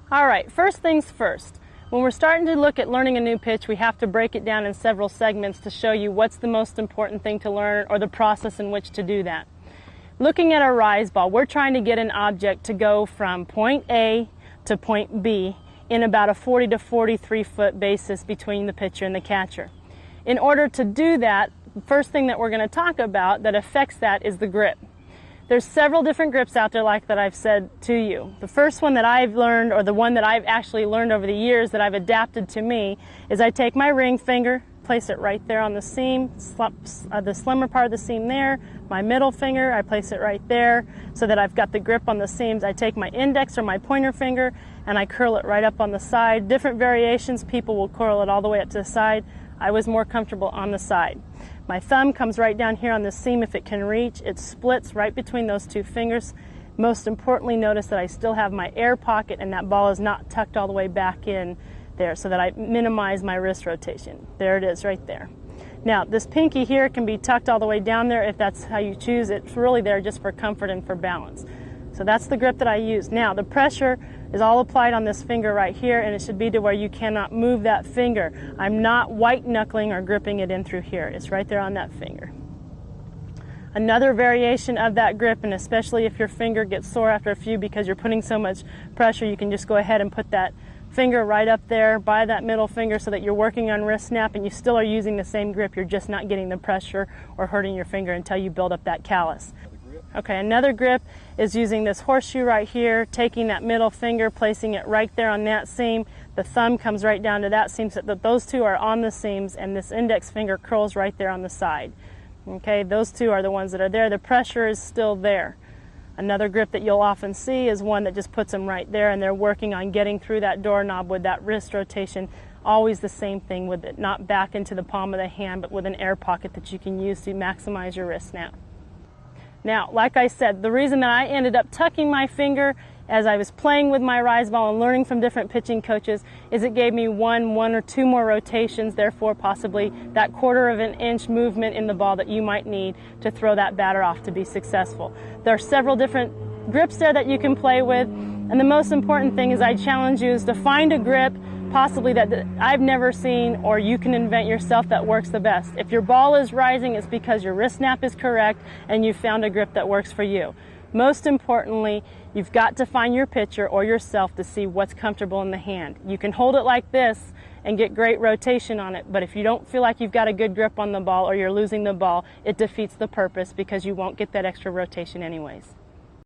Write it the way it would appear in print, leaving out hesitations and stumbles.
All right, first things first. When we're starting to look at learning a new pitch, we have to break it down in several segments to show you what's the most important thing to learn or the process in which to do that. Looking at a rise ball, we're trying to get an object to go from point A to point B in about a 40 to 43 foot basis between the pitcher and the catcher. In order to do that, the first thing that we're going to talk about that affects that is the grip. There's several different grips out there like that I've said to you. The first one that I've learned, or the one that I've actually learned over the years that I've adapted to me, is I take my ring finger, place it right there on the seam, the slimmer part of the seam there. My middle finger, I place it right there so that I've got the grip on the seams. I take my index or my pointer finger and I curl it right up on the side. Different variations, people will curl it all the way up to the side. I was more comfortable on the side. My thumb comes right down here on the seam if it can reach. It splits right between those two fingers. Most importantly, notice that I still have my air pocket and that ball is not tucked all the way back in there so that I minimize my wrist rotation. There it is right there. Now, this pinky here can be tucked all the way down there if that's how you choose it. It's really there just for comfort and for balance. So that's the grip that I use. Now, the pressure is all applied on this finger right here, and it should be to where you cannot move that finger. I'm not white knuckling or gripping it in through here. It's right there on that finger. Another variation of that grip, and especially if your finger gets sore after a few because you're putting so much pressure, you can just go ahead and put that finger right up there by that middle finger so that you're working on wrist snap and you still are using the same grip. You're just not getting the pressure or hurting your finger until you build up that callus. Okay, another grip is using this horseshoe right here, taking that middle finger, placing it right there on that seam. The thumb comes right down to that seam so that those two are on the seams, and this index finger curls right there on the side. Okay, those two are the ones that are there. The pressure is still there. Another grip that you'll often see is one that just puts them right there, and they're working on getting through that doorknob with that wrist rotation. Always the same thing with it, not back into the palm of the hand, but with an air pocket that you can use to maximize your wrist snap. Now, like I said, the reason that I ended up tucking my finger as I was playing with my rise ball and learning from different pitching coaches is it gave me one or two more rotations, therefore possibly that 1/4 of an inch movement in the ball that you might need to throw that batter off to be successful. There are several different grips there that you can play with, and the most important thing is I challenge you is to find a grip possibly that I've never seen or you can invent yourself that works the best. If your ball is rising, it's because your wrist snap is correct and you found a grip that works for you. Most importantly, you've got to find your pitcher or yourself to see what's comfortable in the hand. You can hold it like this and get great rotation on it, but if you don't feel like you've got a good grip on the ball or you're losing the ball, it defeats the purpose because you won't get that extra rotation anyways.